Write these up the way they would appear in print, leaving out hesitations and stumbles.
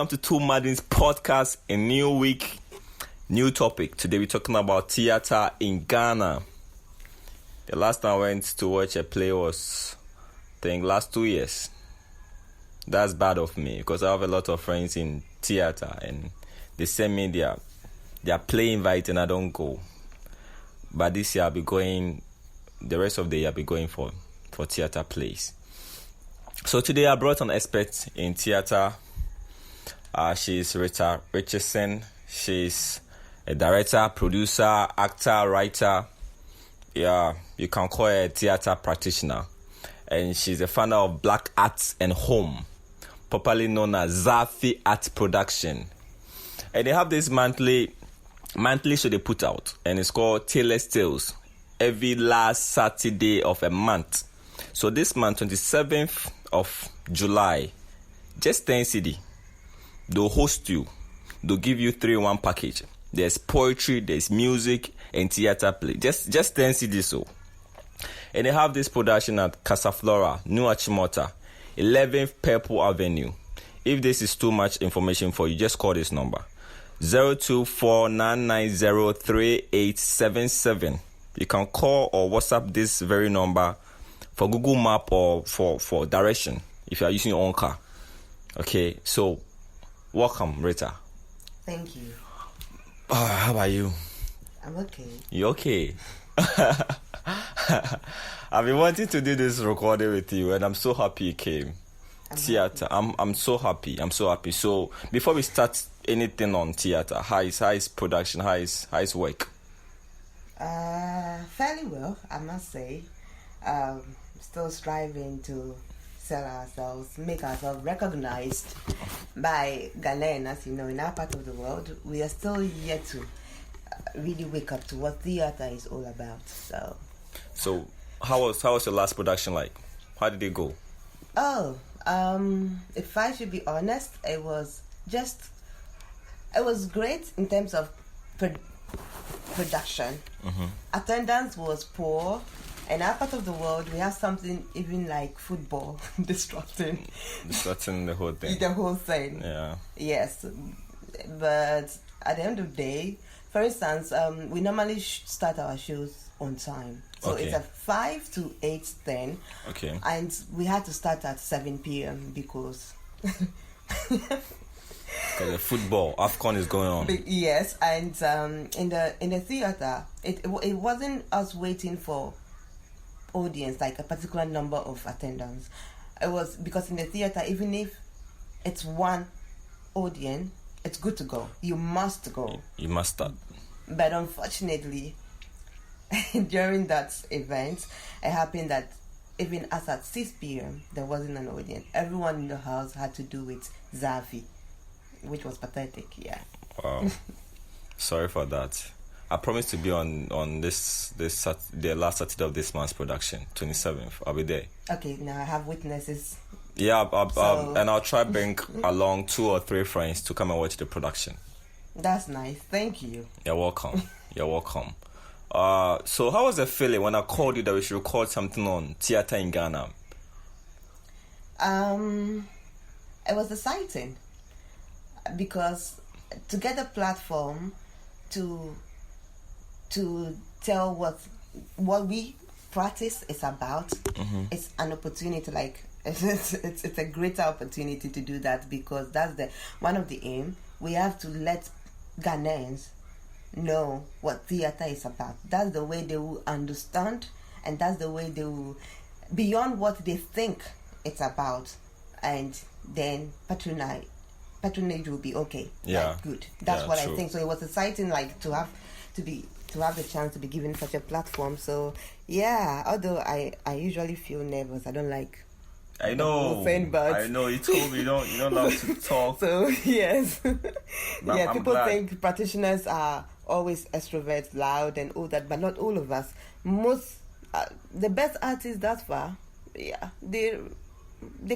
welcome to Two Madden's podcast. A new week, new topic. Today we're talking about theater in Ghana. The last time I went to watch a play was, I think, last 2 years. That's bad of me because I have a lot of friends in theater and they send me their play invite and I don't go. But this year I'll be going, the rest of the year I'll be going for theater plays. So today I brought an expert in theater. She's Rita Richardson. She's a director, producer, actor, writer. Yeah, you can call her a theater practitioner. And she's the founder of Black Arts and Home, popularly known as Zafi Art Production. And they have this monthly show they put out, and it's called Taylor's Tales, every last Saturday of a month. So this month, 27th of July, just 10 cedi. They'll host you. They'll give you 3-in-1 package. There's poetry, there's music, and theater play. Just 10 cedi so. And they have this production at Casa Flora, New Achimota, 11th Purple Avenue. If this is too much information for you, just call this number. 024-990-3877. You can call or WhatsApp this very number for Google Map or for direction if you are using your own car. Okay, so welcome, Rita. Thank you. How are you? I'm okay. You okay? I've been wanting to do this recording with you, and I'm so happy you came. Theater. I'm so happy. So before we start anything on theater, how is production? How is work? Fairly well, I must say. Still striving to sell ourselves, make ourselves recognized by Ghanaians. You know, in our part of the world, we are still yet to really wake up to what theater is all about. So how was your last production like? How did it go? If I should be honest, it was great in terms of production. Mm-hmm. Attendance was poor. In our part of the world, we have something even like football disrupting the whole thing. The whole thing. Yeah. Yes, but at the end of the day, for instance, we normally start our shows on time. So Okay. It's a 5 to 8:10. Okay. And we had to start at 7 p.m. because the football AFCON is going on. Yes, and in the theater, it wasn't us waiting for audience, like a particular number of attendance. It was because in the theater, even if it's one audience, it's good to go. You must go. You must start. But unfortunately, during that event, it happened that even as at 6 p.m., there wasn't an audience. Everyone in the house had to do with Zafi, which was pathetic, yeah. Wow. Sorry for that. I promise to be on this the last Saturday of this month's production, 27th. I'll be there. Okay, now I have witnesses. Yeah, and I'll try bring along 2 or 3 friends to come and watch the production. That's nice. Thank you. You're welcome. You're welcome. So how was the feeling when I called you that we should record something on theater in Ghana? It was exciting because to get a platform to tell what we practice is about, Mm-hmm. it's an opportunity. Like it's a greater opportunity to do that because that's one of the aim. We have to let Ghanaians know what theater is about. That's the way they will understand, and that's the way they will beyond what they think it's about, and then patronage will be okay. Yeah, like, good. That's what true. I think. So it was exciting, like to have the chance to be given such a platform. So yeah, although I usually feel nervous, I don't like. I know. But I know. You told me you don't love to talk. So yes, yeah. I'm People glad. think practitioners are always extroverts, loud, and all that, but not all of us. Most the best artists thus far, yeah, they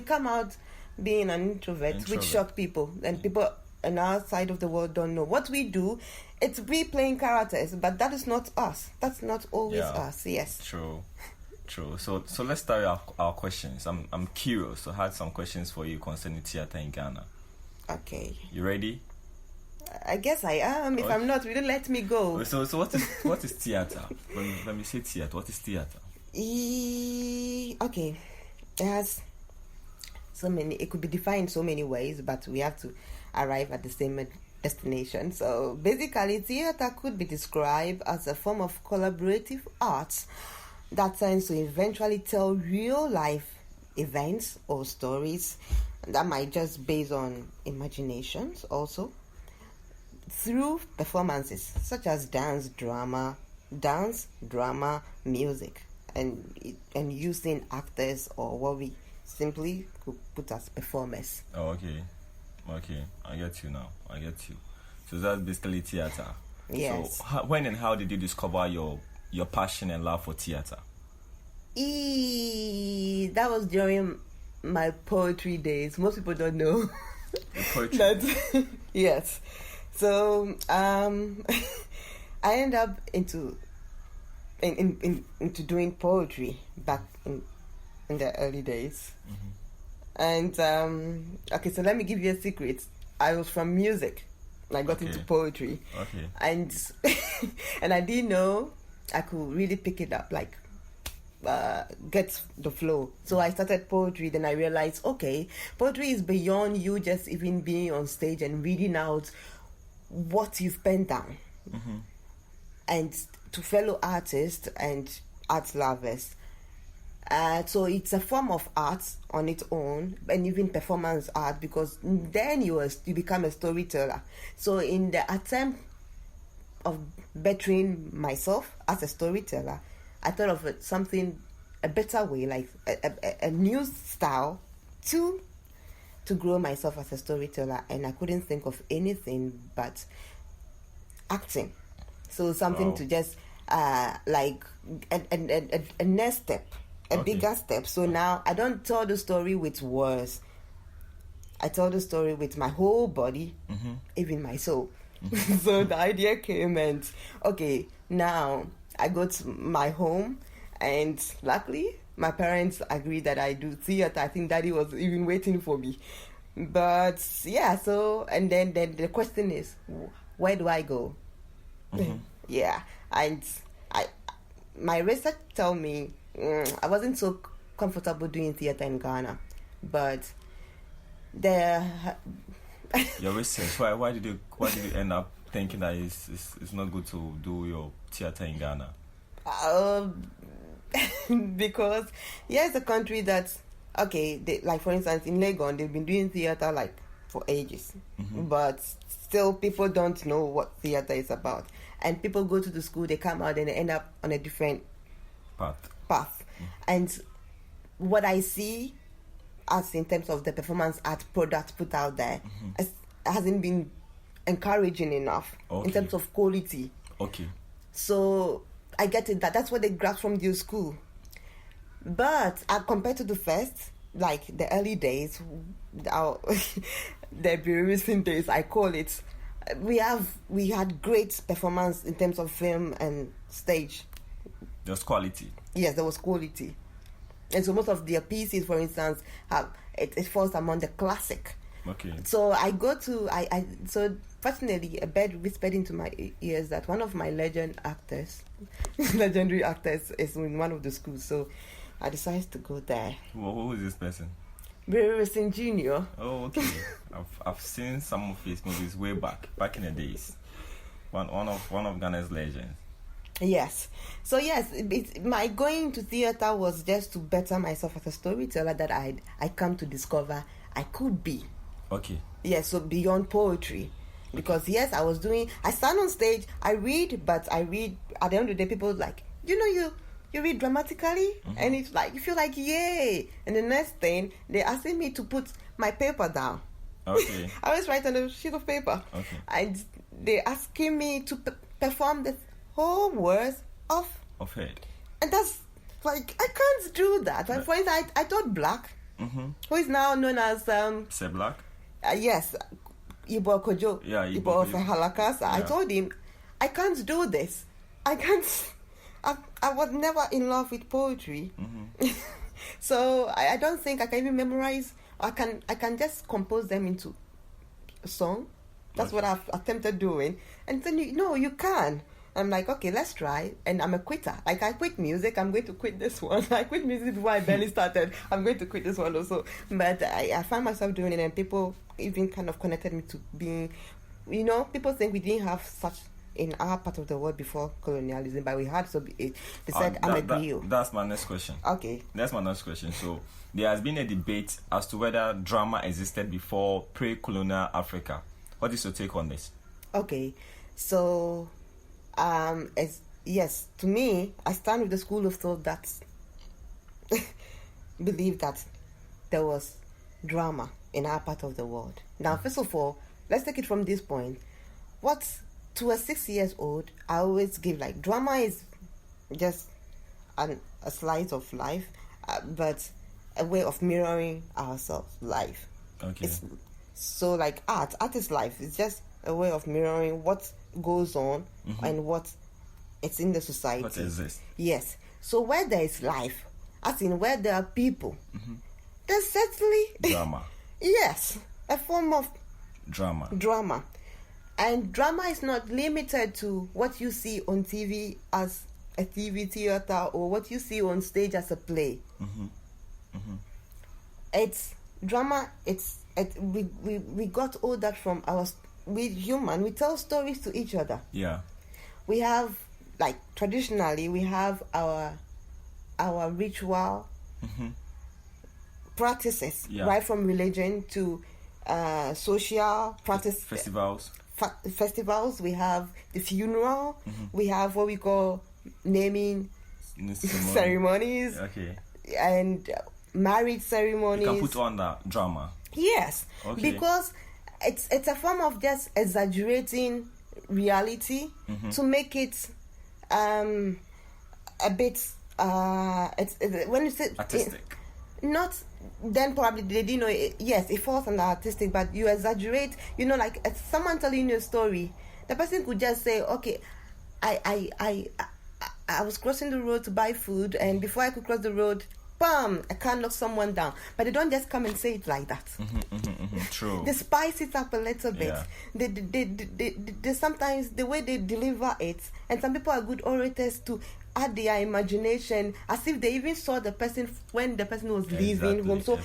come out being an introvert. Which shock people, and people on our side of the world don't know what we do. It's we playing characters, but that is not us. That's not always us. Yes. True. So let's start our questions. I'm curious. So I had some questions for you concerning theater in Ghana. Okay. You ready? I guess I am. If I'm not, will you let me go? So what is theater? When we say theater, what is theater? Okay. It has so many. It could be defined so many ways, but we have to arrive at the same destination. So basically, theater could be described as a form of collaborative arts that tends to eventually tell real life events or stories that might just based on imaginations also through performances such as dance, drama, music, and using actors or what we simply could put as performers. Oh, okay, I get you now. So that's basically theater. Yes. So when and how did you discover your passion and love for theater? That was during my poetry days. Most people don't know The poetry. that. Yes. So I ended up into doing poetry back in the early days. And okay, so let me give you a secret. I was from music. I got into poetry. Okay. And and I didn't know I could really pick it up, like get the flow. So I started poetry. Then I realized, okay, poetry is beyond you just even being on stage and reading out what you've penned down. And to fellow artists and art lovers. So it's a form of art on its own, and even performance art, because then you become a storyteller. So in the attempt of bettering myself as a storyteller, I thought of a better way, like a new style to grow myself as a storyteller, and I couldn't think of anything but acting. So something to just like a next step. Bigger step. So now I don't tell the story with words. I tell the story with my whole body, even my soul. So the idea came, and okay, now I go to my home, and luckily my parents agreed that I do theater. I think Daddy was even waiting for me. But yeah, so and then the question is, where do I go? Yeah, and my research tell me I wasn't so comfortable doing theater in Ghana, but your research. Why did you end up thinking that it's not good to do your theater in Ghana? Because it's a country that like for instance in Legon they've been doing theater like for ages, but still people don't know what theater is about, and people go to the school, they come out and they end up on a different path. And what I see as in terms of the performance art product put out there hasn't been encouraging enough in terms of quality. So I get it, that's what they grab from your school. But compared to the first, like the early days, the recent days I call it, we had great performance in terms of film and stage. There's quality. Yes, there was quality. And so most of their pieces, for instance, it falls among the classic. So I go to so fortunately a bird whispered into my ears that one of my legendary actors is in one of the schools. So I decided to go there. Who is this person? Rita Richardson Jr. Oh, okay. I've seen some of his movies way back in the days. One of Ghana's legends. Yes. So yes, my going to theater was just to better myself as a storyteller that I come to discover I could be. Yes, so beyond poetry. Because yes, I stand on stage, I read, but I read at the end of the day people like, you read dramatically, and it's like you feel like yay. And the next thing they're asking me to put my paper down. I always write on a sheet of paper. And they're asking me to perform the whole words of head. And that's like I can't do that. For instance, I taught Black, who is now known as Say Black? Yes, Ibo Kojo. Yeah, Ibo of Halakas. I told him I can't do this. I can't. I was never in love with poetry, so I don't think I can even memorize. I can just compose them into song. That's what I've attempted doing. And then you can. I'm like, okay, let's try. And I'm a quitter. Like, I quit music, I'm going to quit this one. I quit music before I barely started. I'm going to quit this one also. But I find myself doing it, and people even kind of connected me to being, people think we didn't have such in our part of the world before colonialism, but we had. So they said, I'm a griot. That's my next question. Okay. That's my next question. So there has been a debate as to whether drama existed before pre-colonial Africa. What is your take on this? Okay. So, yes, to me, I stand with the school of thought that believe that there was drama in our part of the world. Now, first of all, let's take it from this point. To a 6 years old, I always give like drama is just a slice of life, but a way of mirroring ourselves life. Okay. So like art is life. It's just a way of mirroring what goes on and what it's in the society. What exists. Yes. So where there is life, as in where there are people, there's certainly drama. Yes, a form of drama. And drama is not limited to what you see on TV as a TV theater or what you see on stage as a play. It's drama. We got all that from we human. We tell stories to each other. Yeah. We have, like, traditionally we have our ritual practices, right from religion to social practice. Festivals. We have the funeral. We have what we call naming ceremonies. Okay. And marriage ceremonies. You can put on that drama. Yes. Okay. Because it's a form of just exaggerating reality to make it a bit when you say artistic. Not then probably they didn't know it. Yes, it falls under artistic, but you exaggerate. Like someone telling you a story, the person could just say, okay, I was crossing the road to buy food, and before I could cross the road, bam, I can't knock someone down. But they don't just come and say it like that. True. They spice it up a little bit. Yeah. They sometimes the way they deliver it, and some people are good orators to add their imagination, as if they even saw the person when the person was leaving home. So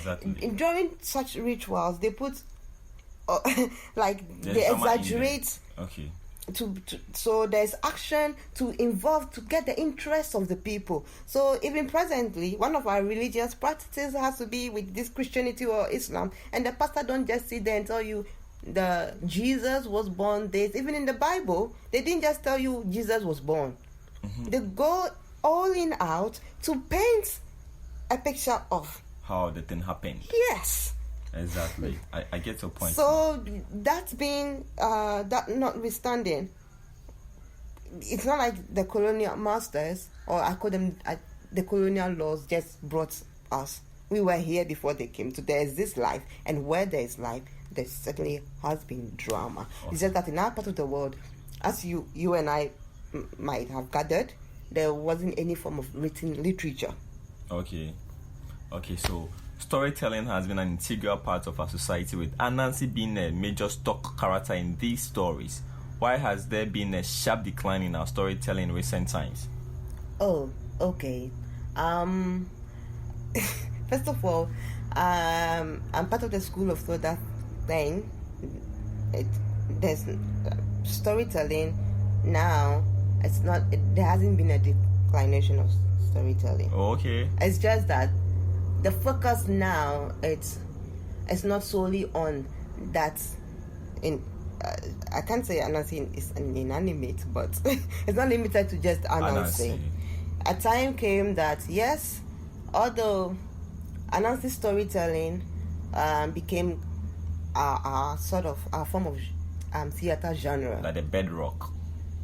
during such rituals, they put they exaggerate. Okay. So there's action to involve to get the interest of the people. So even presently, one of our religious practices has to be with this Christianity or Islam, and the pastor don't just sit there and tell you the Jesus was born this. Even in the Bible, they didn't just tell you Jesus was born. They go all in out to paint a picture of how the thing happened. Yes. Exactly. I get your point. So that's being that notwithstanding, it's not like the colonial masters, or I call them the colonial laws, just brought us. We were here before they came. So there is this life, and where there is life, there certainly has been drama. Awesome. It's just that in our part of the world, as you and I might have gathered, there wasn't any form of written literature. Okay, so storytelling has been an integral part of our society, with Anansi being a major stock character in these stories. Why has there been a sharp decline in our storytelling in recent times? Oh, okay. First of all, I'm part of the school of thought that thing. There's storytelling now. There hasn't been a declination of storytelling. Okay. It's just that the focus now it's not solely on that. I can't say Anansi is inanimate, but it's not limited to just Anansi. A time came that yes, although Anansi storytelling became our sort of our form of theater genre, like the bedrock.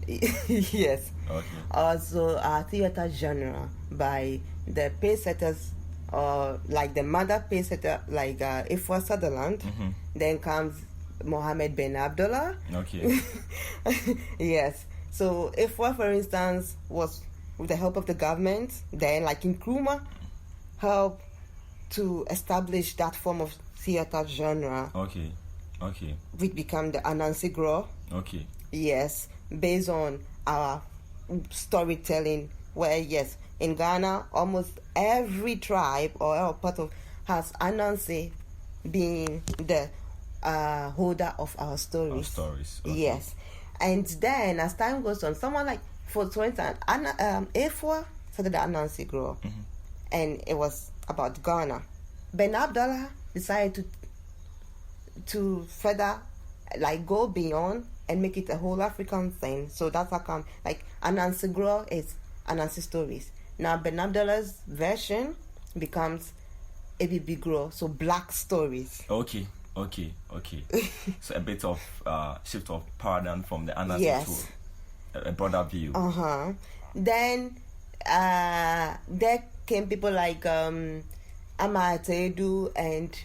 Yes. Okay. Also, our theater genre by the pace setters, like the mother pace setter, like Ifwa Sutherland. Then comes Mohammed Ben Abdullah. Okay. Yes. So Ifwa, for instance, was with the help of the government. Then, like Nkrumah, helped to establish that form of theater genre. Okay. Okay. which became the Anansi Grow. Okay. Yes, based on our storytelling, where yes, in Ghana, almost every tribe or our part of has Anansi being the holder of our stories. Our stories. Okay. Yes, and then as time goes on, someone like for instance, A4 started the Anansi Grow, and it was about Ghana. Ben Abdallah decided to further like go beyond and make it a whole African thing. So that's how come like Anansi Grow is Anansi Stories. Now Ben Abdallah's version becomes ABB Grow, so Black Stories. Okay. So a bit of shift of paradigm from the Anansi to a broader view. Then there came people like Amatedu and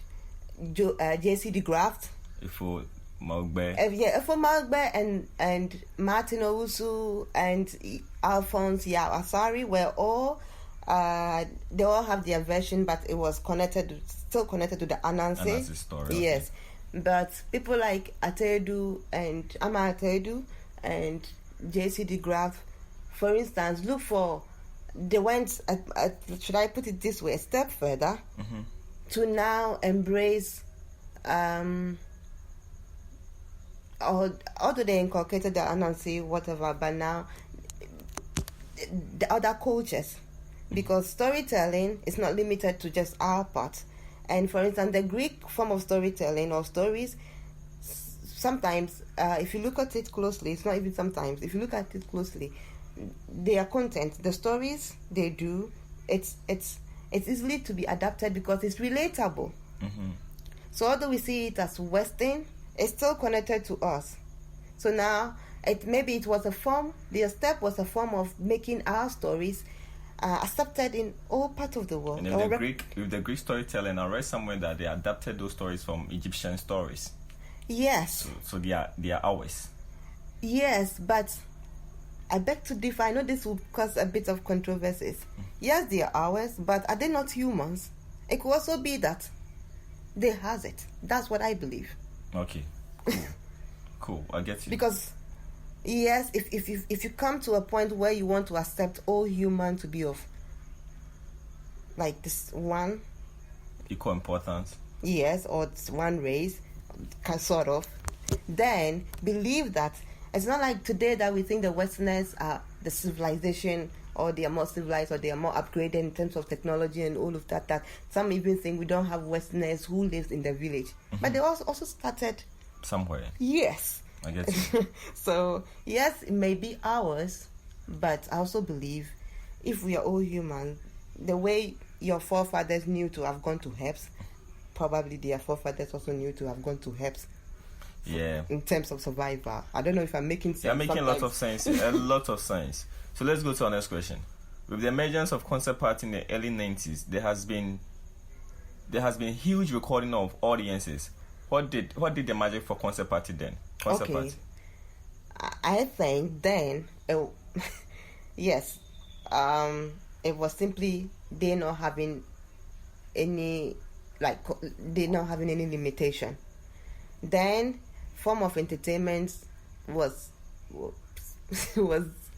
JC de Graft. Ifo Magbe. Ifo Magbe and Martin Owusu and Alphonse Asari were all they all have their version, but it was still connected to the Anansi story. Yes, but people like Atedu and Amatedu and JC de Graft, for instance, look for. They went, should I put it this way, a step further to now embrace, although they inculcated the Anansi, whatever, but now the other cultures, because storytelling is not limited to just our part. And for instance, the Greek form of storytelling or stories, sometimes, if you look at it closely, it's not even sometimes, if you look at it closely, their content, the stories they do, it's easily to be adapted because it's relatable. So although we see it as Western, it's still connected to us. So now maybe it was a form. The step was a form of making our stories accepted in all parts of the world. And with the Greek storytelling, I read somewhere that they adapted those stories from Egyptian stories. Yes. So they are ours. Yes, but I beg to differ. I know this will cause a bit of controversies. Yes, they are ours, but are they not humans? It could also be that they has it. That's what I believe. Okay, cool. I get you. Because yes, if you come to a point where you want to accept all humans to be of like this one equal importance, yes, or one race, sort of, then believe that. It's not like today that we think the Westerners are the civilization, or they are more civilized, or they are more upgraded in terms of technology and all of that. That some even think we don't have Westerners who live in the village, but they also started somewhere. Yes, I get you. So yes, it may be ours, but I also believe if we are all human, the way your forefathers knew to have gone to Hebs, probably their forefathers also knew to have gone to Hebs. Yeah. In terms of survival. I don't know if I'm making sense. You're making a lot of sense. A lot of sense. So let's go to our next question. With the emergence of concept art in the early 90s, there has been huge recording of audiences. What did the magic for concept party then? Concept party. I think then yes. It was simply they not having any limitation. Then form of entertainment was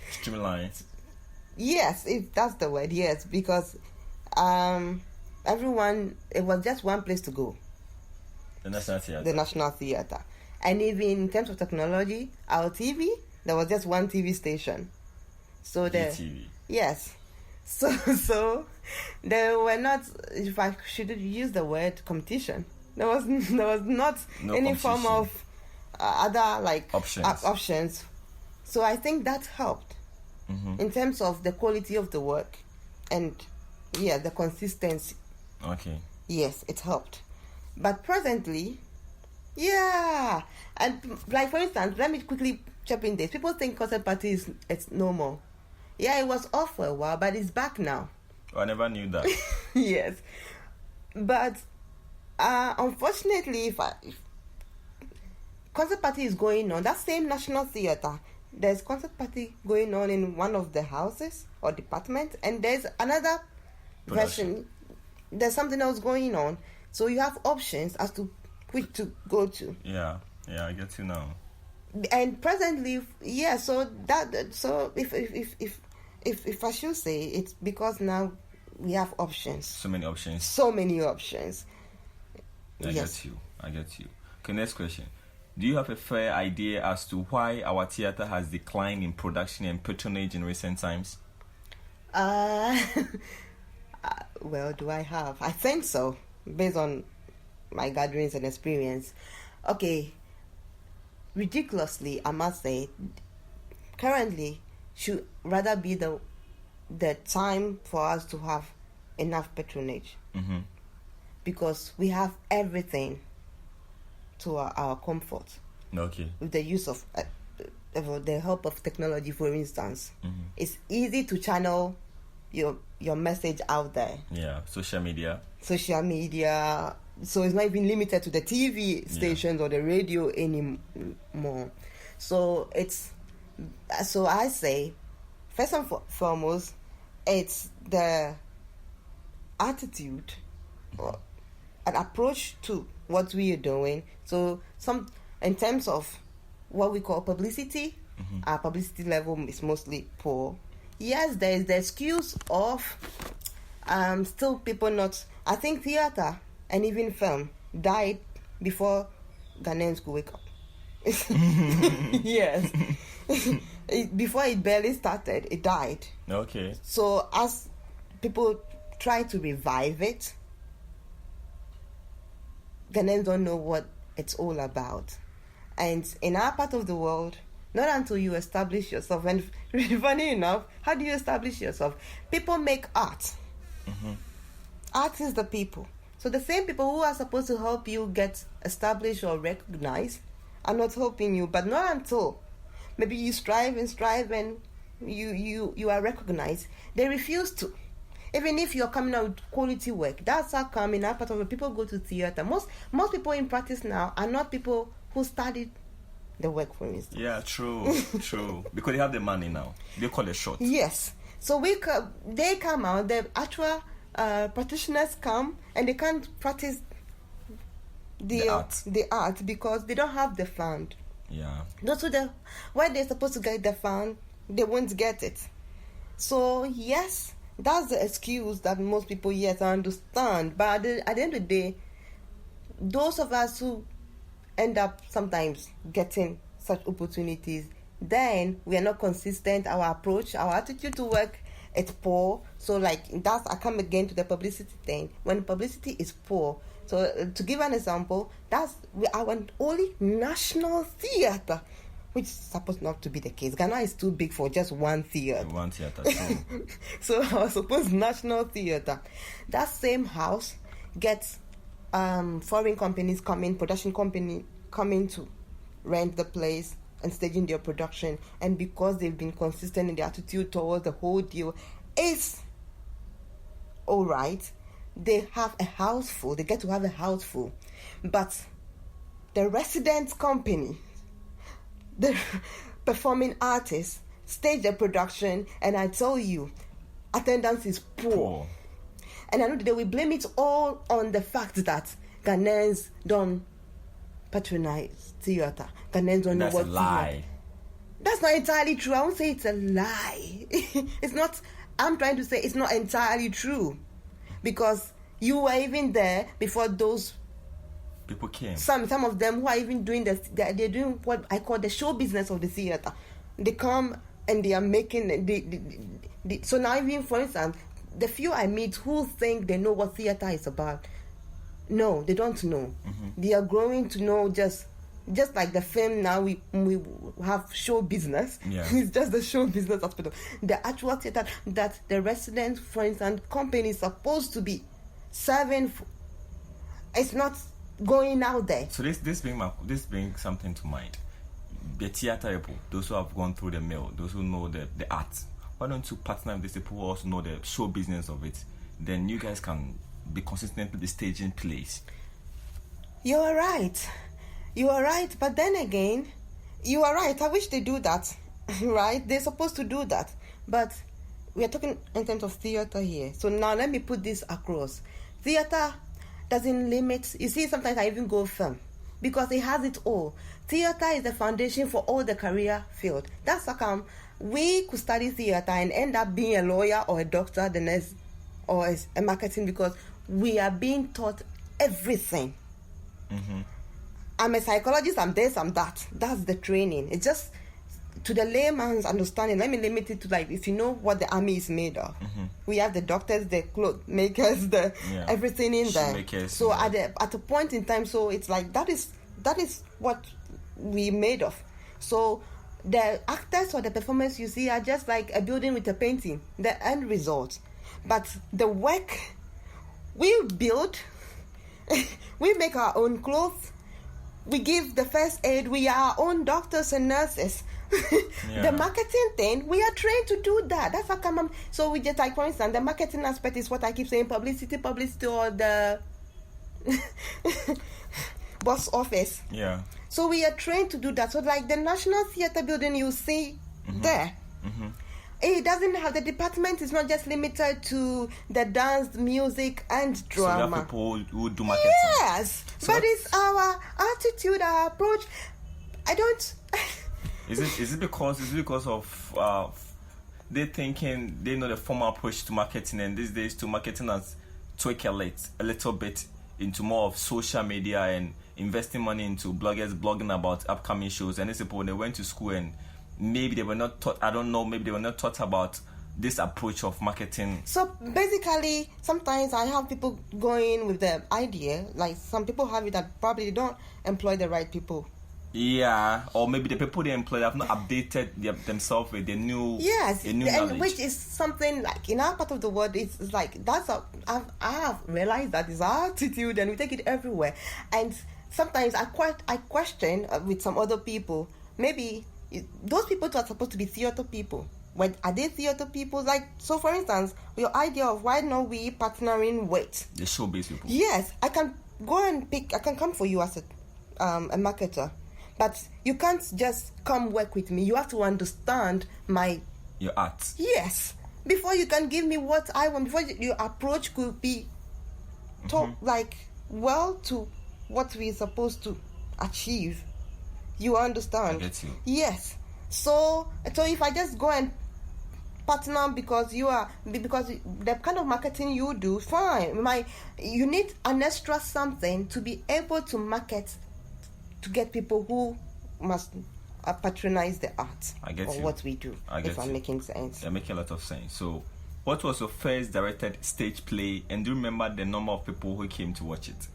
streamlined. Yes, if that's the word. Yes, because everyone, it was just one place to go. The National Theatre. The National Theatre. And even in terms of technology, our TV, there was just one TV station. So TV. Yes. So there were not, if I should use the word competition, there was not any form of other like options. So I think that helped in terms of the quality of the work and the consistency. Okay. Yes, it helped. But presently, and like for instance, let me quickly chip in this. People think concept party it's normal. Yeah, it was off for a while, but it's back now. I never knew that. Yes, but unfortunately, if concert party is going on, that same National Theatre, there's concert party going on in one of the houses or departments, and there's another version. There's something else going on, so you have options as to which to go to. Yeah, I get you now. And presently, so if I should say, it's because now we have options. So many options. I get you. Okay, next question. Do you have a fair idea as to why our theatre has declined in production and patronage in recent times? Well, do I have? I think so, based on my gatherings and experience. Okay, ridiculously, I must say, currently should rather be the time for us to have enough patronage. Mm-hmm. Because we have everything to our comfort. Okay. With the use of the help of technology, for instance, it's easy to channel your message out there. Yeah, social media. So it's not even limited to the TV stations or the radio anymore. So I say, first and foremost, it's the attitude or an approach to what we are doing. So in terms of what we call publicity, our publicity level is mostly poor. Yes, there is the excuse of still people not. I think theater and even film died before Ghanaians could wake up. Yes. Before it barely started, it died. Okay. So as people try to revive it, Ghanaians don't know what it's all about. And in our part of the world, not until you establish yourself, and funny enough, how do you establish yourself? People make art. Art is the people. So the same people who are supposed to help you get established or recognized are not helping you, but not until maybe you strive and you are recognized, they refuse to. Even if you're coming out with quality work, that's how come in our part of the people go to theater. Most people in practice now are not people who studied the work, for instance. Yeah, true. Because they have the money now. They call it short. Yes. So they come out, the actual practitioners come, and they can't practice the art because they don't have the fund. Yeah. Where they're supposed to get the fund, they won't get it. So yes, that's the excuse that most people understand. But at the end of the day, those of us who end up sometimes getting such opportunities, then we are not consistent. Our approach, our attitude to work, it's poor. So I come again to the publicity thing. When publicity is poor, so to give an example, our only national theater, which is supposed not to be the case. Ghana is too big for just one theater. True. So our supposed national theater, that same house gets foreign companies production company coming to rent the place and staging their production, and because they've been consistent in their attitude towards the whole deal, it's all right. They have a house full. They get to have a house full, but the resident company, the performing artists, stage the production, and I tell you, attendance is poor. And I know that we blame it all on the fact that Ghanaians don't patronize theater. Ghanaians don't know what That's a lie. That's not entirely true. I won't say it's a lie. It's not. I'm trying to say it's not entirely true, because you were even there before those people came. Some of them who are even doing this, they're doing what I call the show business of the theater. They come and they are making. So now, even for instance, the few I meet who think they know what theater is about, no, they don't know. They are growing to know just like the film now. We have show business. Yeah. It's just the show business hospital. The actual theater that the resident, for instance, company is supposed to be serving. It's not going out there. So this brings something to mind. The theater people, those who have gone through the mill, those who know the art. Why don't you partner with these people who also know the show business of it? Then you guys can be consistently staging plays. You are right, but then again, you are right. I wish they do that, right? They're supposed to do that, but we are talking in terms of theater here. So now let me put this across. Theater doesn't limit. You see, sometimes I even go film because it has it all. Theater is the foundation for all the career field. That's how we could study theater and end up being a lawyer or a doctor, the nurse, or a marketing, because we are being taught everything. Mm-hmm. I'm a psychologist, I'm this, I'm that. That's the training. It's just to the layman's understanding. Let me limit it to, like, if you know what the army is made of. Mm-hmm. We have the doctors, the clothes makers, everything in there. Makers, so at a point in time, so it's like that is what we made of. So the actors or the performance you see are just like a building with a painting, the end result. But the work we build, we make our own clothes, we give the first aid, we are our own doctors and nurses. The marketing thing, we are trained to do that. That's how come. So we just, like, for instance, the marketing aspect is what I keep saying: publicity, or the box office. Yeah. So we are trained to do that. So, like, the National Theatre building you see there, it doesn't have, the department is not just limited to the dance, music, and drama. So there are people who do marketing. Yes, so but it's our attitude, our approach. I don't. Is it because of they thinking they know the former approach to marketing, and these days to marketing has tweaked a little bit into more of social media and investing money into bloggers blogging about upcoming shows, and these people, when they went to school and maybe they were not taught, I don't know, maybe they were not taught about this approach of marketing. So basically, sometimes I have people going with the idea, like some people have it that probably don't employ the right people. Yeah, or maybe the people they employ have not updated themselves with the new knowledge. Which is something like in our part of the world, it's like that's I have realized that is our attitude, and we take it everywhere. And sometimes I question with some other people, maybe those people are supposed to be theater people. When are they theater people? Like, so for instance, your idea of why not we partnering with the showbiz people. Yes, I can go and pick. I can come for you as a marketer. But you can't just come work with me. You have to understand your art. Yes. Before you can give me what I want, before your approach could be to what we're supposed to achieve. You understand? I get you. Yes. So if I just go and partner because the kind of marketing you do, fine. You need an extra something to be able to market, to get people who must patronize the art what we do. I'm making sense. You're making a lot of sense. So, what was your first directed stage play, and do you remember the number of people who came to watch it?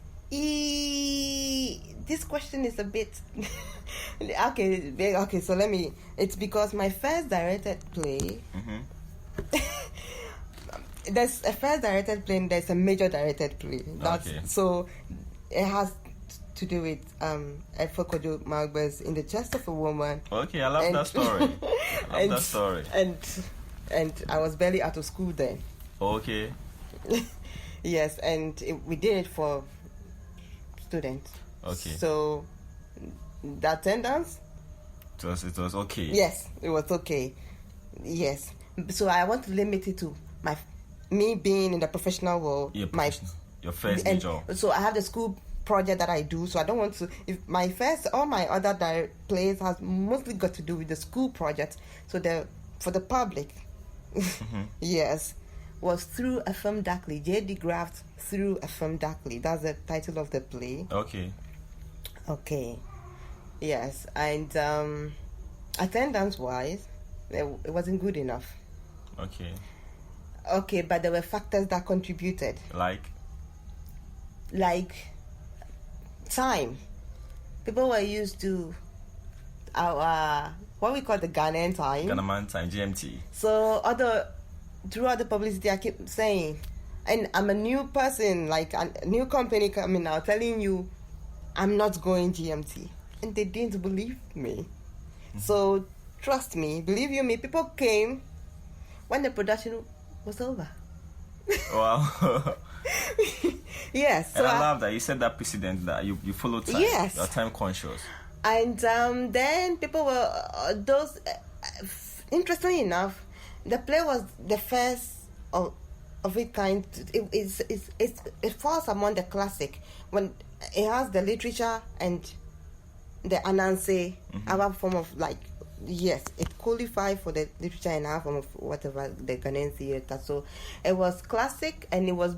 This question is a bit okay. So it's because my first directed play. There's a first directed play and there's a major directed play. So it has to do with Efokojo Magba's In the Chest of a Woman. Okay, I love that story. That story. And I was barely out of school then. Okay. Yes, and we did it for students. Okay. So the attendance. It was okay. Yes, it was okay. Yes. So I want to limit it to me being in the professional world. Your first major. So I have the school project that I do, so I don't want to. If my first or my other plays has mostly got to do with the school project, so for the public, yes, was Through a Film Darkly. J.D. Graft Through a Film Darkly. That's the title of the play. Okay. Yes, and attendance wise, it wasn't good enough. Okay, but there were factors that contributed. Like time. People were used to our what we call the Ghanaian time. Ghanaian time, GMT. So throughout the publicity, I keep saying, and I'm a new person, like a new company coming out, telling you I'm not going GMT, and they didn't believe me. So trust me, believe you me, people came when the production was over. Wow. Yes. And I love that you set that precedent that you follow time. Yes. You're time conscious. And then people were interestingly enough, the play was the first of it kind. It falls among the classic when it has the literature and the ananse, our form of like. Yes, it qualified for the literature and our form of whatever the Ghanaian theatre. So it was classic, and it was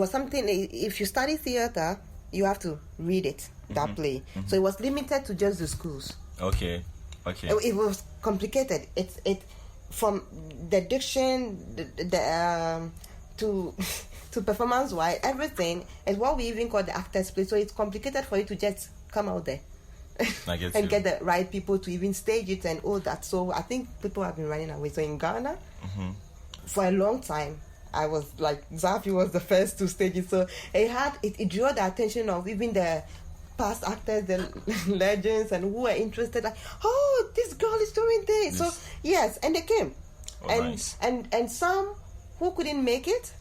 something. If you study theatre, you have to read it, that play. So it was limited to just the schools. Okay. It was complicated. It from the diction, to performance wise, everything is what we even call the actors play. So it's complicated for you to just come out there and get the right people to even stage it and all that. So I think people have been running away. So in Ghana, for a long time, I was like, Zafi was the first to stage it. So it drew the attention of even the past actors, the legends, and who were interested. Like, oh, this girl is doing this. So yes, and they came, and some who couldn't make it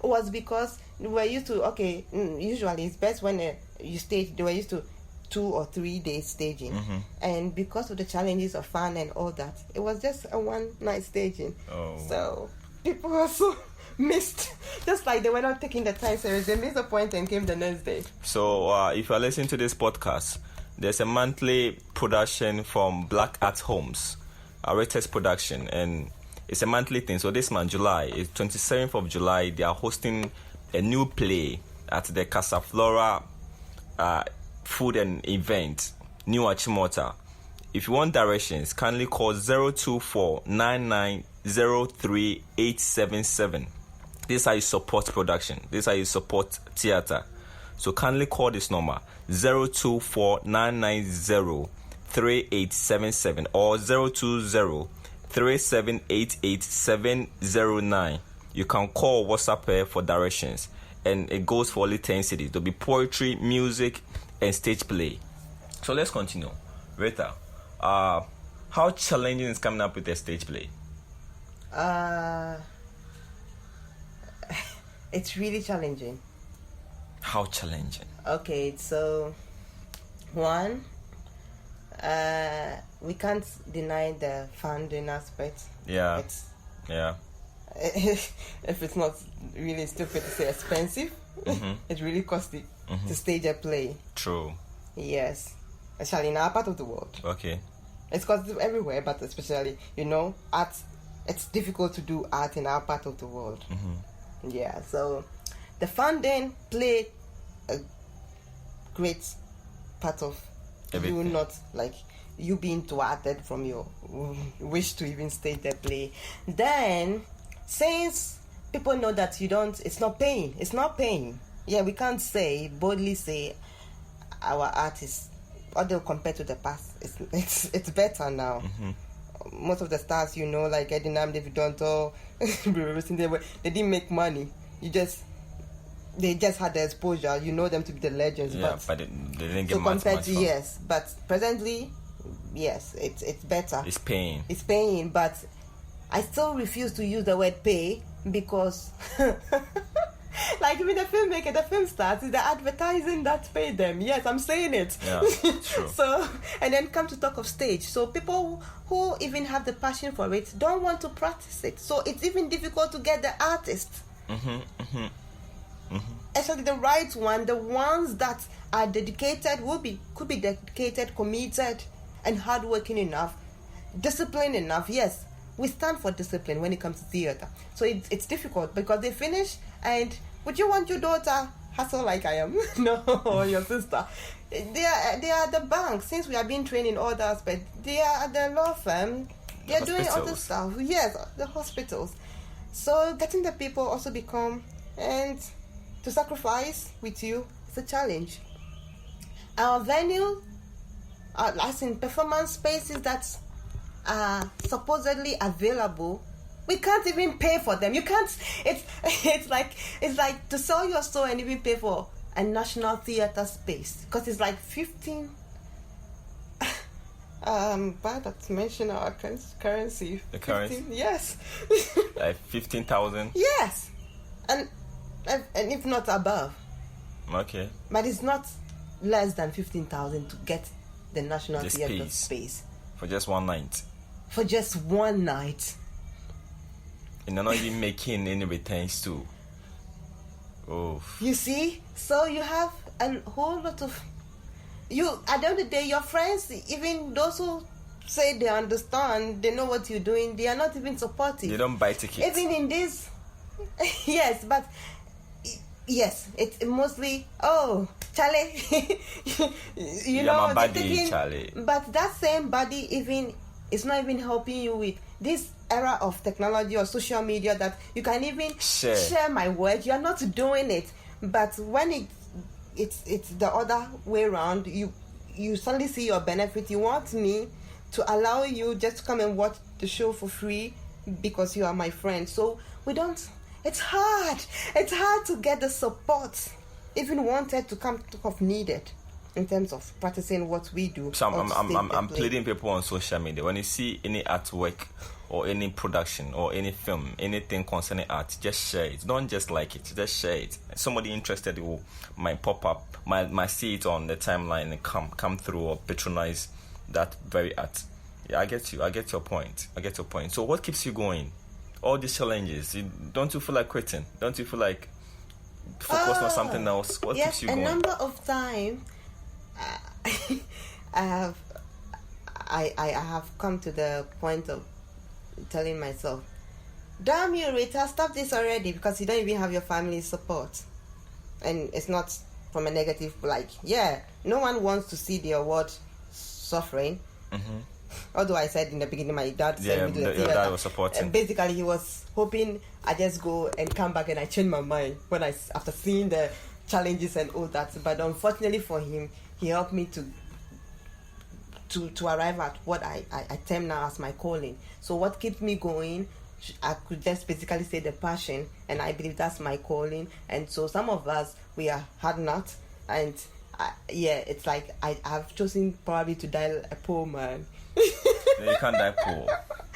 was because we were used to. Usually it's best when you stage. They were used to 2 or 3 days staging, and because of the challenges of fun and all that, it was just a one night staging. So people were so missed, just like they were not taking the time serious. They missed the point and came the next day. So if you are listening to this podcast, there's a monthly production from Black Art Homes, Rita's production, and it's a monthly thing. So this month, July, is 27th of July, they are hosting a new play at the Casa Flora food and event, New Achimota. If you want directions, kindly call 024-9903-877. This is how you support production. This is how you support theatre. So kindly call this number 024-990-3877 or 020-3788-709. You can call WhatsApp for directions, and it goes for only 10 cities. There'll be poetry, music, and stage play. So let's continue. Rita, how challenging is coming up with a stage play? It's really challenging. How challenging? Okay, so one, we can't deny the funding aspect. Yeah. If it's not really stupid to say expensive, it's really costly to stage a play. True. Yes, especially in our part of the world. Okay. It's costly everywhere, but especially, art. It's difficult to do art in our part of the world. Yeah, so the funding played a great part of everything. You not like you being thwarted from your wish to even stage the play. Then, since people know that it's not paying. Yeah, we can't boldly say our art is, although compared to the past, it's better now. Most of the stars, like Edinam, David Donto, they didn't make money. They just had the exposure. You know them to be the legends. Yeah, but they didn't get much compared to fun. Yes, but presently, yes, it's better. It's paying, but I still refuse to use the word pay because, like with the filmmaker, the film stars, it's the advertising that paid them. Yes, I'm saying it. Yeah, true. So, and then come to talk of stage. So people who even have the passion for it don't want to practice it. So it's even difficult to get the artists. Actually, the right one, the ones that are dedicated, could be dedicated, committed, and hardworking enough, disciplined enough. Yes, we stand for discipline when it comes to theater. So it's difficult because they finish and would you want your daughter hustle like I am? No, or your sister. They are the bank. Since we have been trained in all the aspects, they are the law firm. They are doing other stuff. Yes, the hospitals. So getting the people also become and to sacrifice with you is a challenge. Our venue, as in performance spaces that are supposedly available, we can't even pay for them. You can't. It's like to sell your soul and even pay for a national theater space because it's like 15. Bad to mention our currency. The currency. 15, yes. Like 15,000. Yes, and if not above. Okay. But it's not less than 15,000 to get the national theater space for just one night. For just one night. And they're not even making any returns too. Oh. You see? So you have a whole lot of... You, at the end of the day, your friends, even those who say they understand, they know what you're doing, they are not even supportive. They don't buy tickets. Even in this... Yes, but... Yes, it's mostly, oh, Charlie, you know, my body, Charlie. But that same body even is not even helping you with this era of technology or social media that you can even share my work. You're not doing it, but when it's the other way around, you suddenly see your benefit. You want me to allow you just to come and watch the show for free because you are my friend. So we don't. It's hard. It's hard to get the support, even wanted to come to have needed, in terms of practicing what we do. So I'm pleading people on social media. When you see any artwork or any production or any film, anything concerning art, just share it. Don't just like it. Just share it. Somebody interested might pop up, might see it on the timeline and come through or patronize that very art. Yeah, I get you. I get your point. So what keeps you going? All these challenges, don't you feel like quitting? Don't you feel like focus on something else? What keeps you going? A number of times, I have come to the point of telling myself, damn you, Rita, stop this already, because you don't even have your family's support. And it's not from a negative, like, no one wants to see the award suffering. Mm-hmm. Although I said in the beginning, my dad sent me to the theater. Your dad was supporting. Basically, he was hoping I just go and come back, and I changed my mind after seeing the challenges and all that. But unfortunately for him, he helped me to arrive at what I term now as my calling. So what keeps me going, I could just basically say the passion, and I believe that's my calling. And so some of us, we are hard nuts, and it's like I've chosen probably to die a poor man. You can't die poor.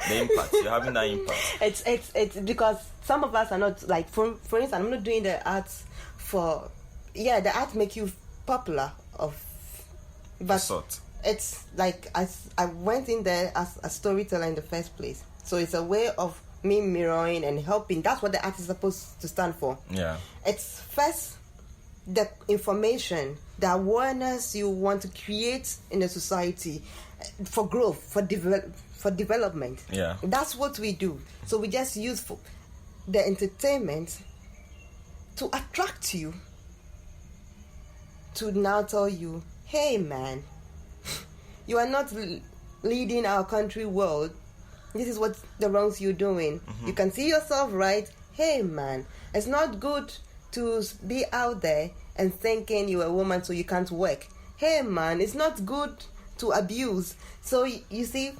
The impact, you're having that impact. It's because some of us are not, like, for instance, I'm not doing the arts for, the art make you popular but sort. It's like I went in there as a storyteller in the first place, so it's a way of me mirroring and helping. That's what the art is supposed to stand for. Yeah, it's first the information, the awareness you want to create in the society for growth, for development. Yeah, that's what we do. So we just use the entertainment to attract you, to now tell you, hey man, you are not leading our country world. This is what the wrongs you're doing. Mm-hmm. You can see yourself right. Hey man, it's not good to be out there and thinking you're a woman so you can't work. Hey man, it's not good to abuse. So you see,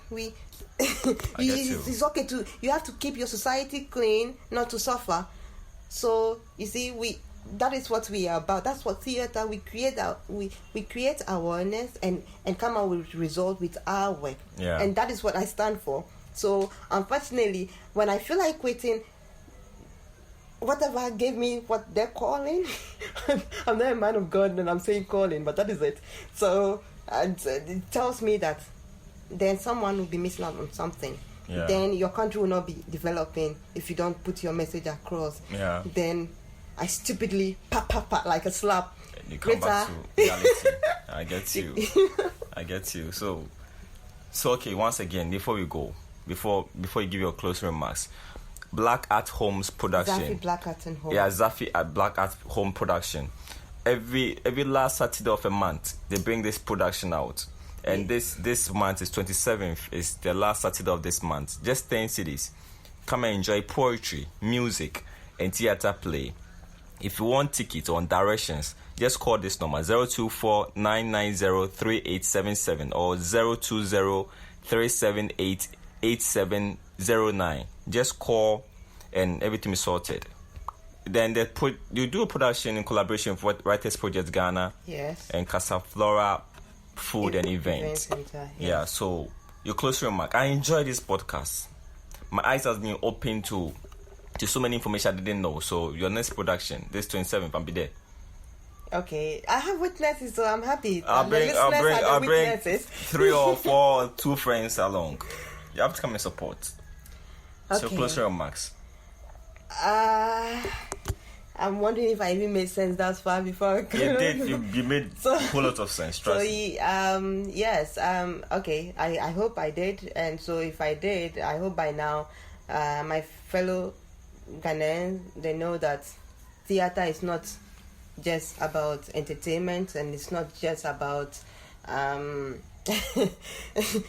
it's okay you have to keep your society clean, not to suffer. So you see, that is what we are about. That's what theater, we create awareness and come out with results with our work. Yeah. And that is what I stand for. So unfortunately, when I feel like quitting, whatever gave me what they're calling, I'm not a man of God and I'm saying calling, but that is it. So it tells me that then someone will be missing out on something. Yeah. Then your country will not be developing if you don't put your message across. Yeah. Then I stupidly pop like a slap. And you come back to reality. I get you. So okay, once again, before we go, before you give your closing remarks, Black at Home's production. Zafi Black at Home. Yeah, Zafi at Black at Home production. Every last Saturday of a month, they bring this production out. And this month is 27th, is the last Saturday of this month. Just 10 cities. Come and enjoy poetry, music, and theater play. If you want tickets or directions, just call this number 024-990-3877 or 020-378-8709. Just call and everything is sorted. Then you do a production in collaboration with Writers Project Ghana. Yes. And Casa Flora Food and Event. Center, yes. Yeah, so your closing remark. I enjoy this podcast. My eyes have been open to so many information I didn't know. So your next production, this 27th, I'll be there. Okay, I have witnesses, so I'm happy. I'll bring 3 or 4, 2 friends along. You have to come and support. Okay. So closing remarks. I'm wondering if I even made sense that far before. You did. You made a whole lot of sense. Trust me. Yes. Okay. I hope I did. And so if I did, I hope by now, my fellow Ghanaians, they know that theater is not just about entertainment, and it's not just about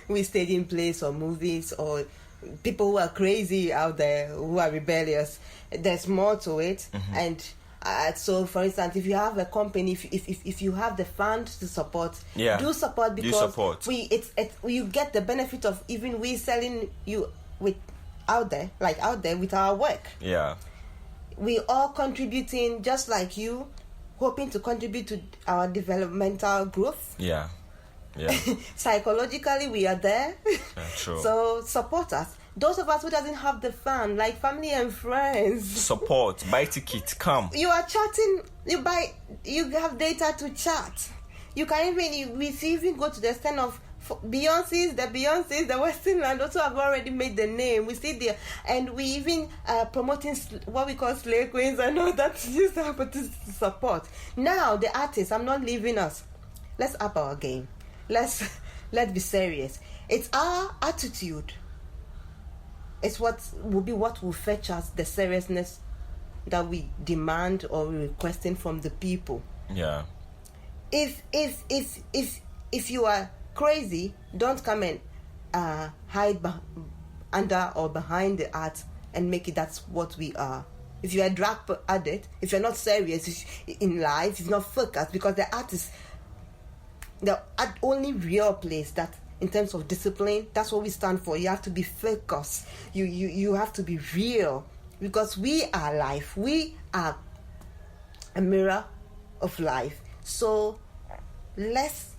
we staging plays or movies or people who are crazy out there, who are rebellious. There's more to it. And so for instance, if you have a company, if you have the funds to support, do support, because you get the benefit of even we selling you out there with our work. We all contributing, just like you, hoping to contribute to our developmental growth. Psychologically, we are there. True. So support us. Those of us who doesn't have the fun, like family and friends, support. Buy ticket. Come. You are chatting. You have data to chat. You can even go to the extent of the Western land also have already made the name. We see there, and we even promoting what we call slave queens and all that. Just to support. Now the artists, I'm not leaving us. Let's up our game. Let's be serious. It's our attitude. It's what will fetch us the seriousness that we demand or we requesting from the people. If you are crazy, don't come and hide under or behind the art and make it that's what we are. If you're a drug addict, if you're not serious in life, if you're not focused, because the art is the only real place that, in terms of discipline, that's what we stand for. You have to be focused. You have to be real, because we are life. We are a mirror of life. So let's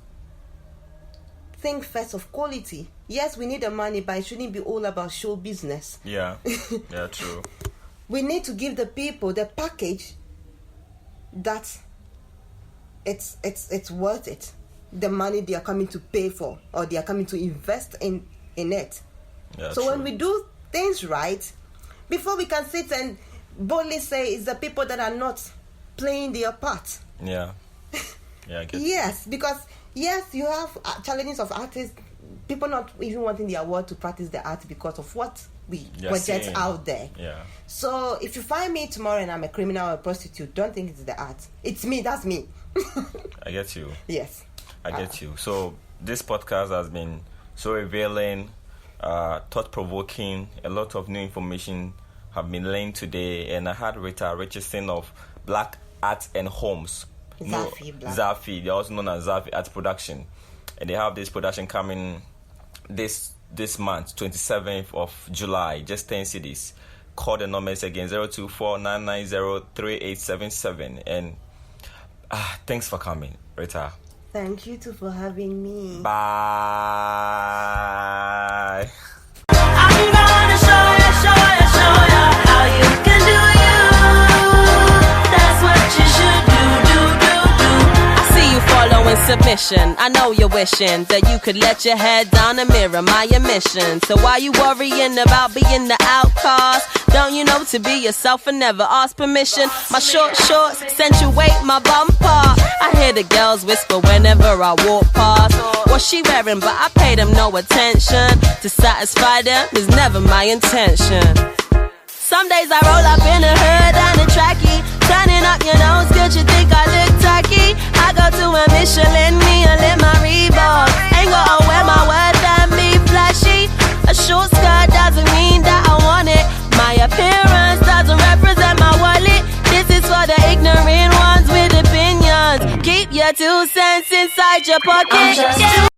think first of quality. Yes, we need the money, but it shouldn't be all about show business. True. We need to give the people the package that it's worth it. The money they are coming to pay for, or they are coming to invest in it. So when we do things right, before we can sit and boldly say it's the people that are not playing their part. I get Yes, because you have challenges of artists, people not even wanting the award to practice the art because of what we project out there. So if you find me tomorrow and I'm a criminal or a prostitute, don't think it's the art. It's me. That's me. I get you. Yes. I get you. So this podcast has been so revealing, thought-provoking. A lot of new information have been learned today. And I had Rita Richardson of Black Art and Homes. Zafi. They're also known as Zafi Art Production. And they have this production coming this month, 27th of July. Just 10 CDs. Call the numbers again, 024-990-3877. And thanks for coming, Rita. Thank you too for having me. Bye. I'm gonna show you how you can do you. That's what you should do. I see you following submission. I know you're wishing that you could let your head down and mirror my admission. So why you worrying about being the outcast? Don't you know to be yourself and never ask permission? My short shorts accentuate my bumper. I hear the girls whisper whenever I walk past. What's she wearing? But I pay them no attention. To satisfy them is never my intention. Some days I roll up in a hood and a trackie. Turning up your nose, good, you think I look tacky? I go to a Michelin, me and live my Reebok. Ain't gotta wear my words and be flashy. A short skirt doesn't mean that I want it. My appearance doesn't represent my wallet. This is for the ignorant ones with opinions. Keep your 2 cents inside your pocket.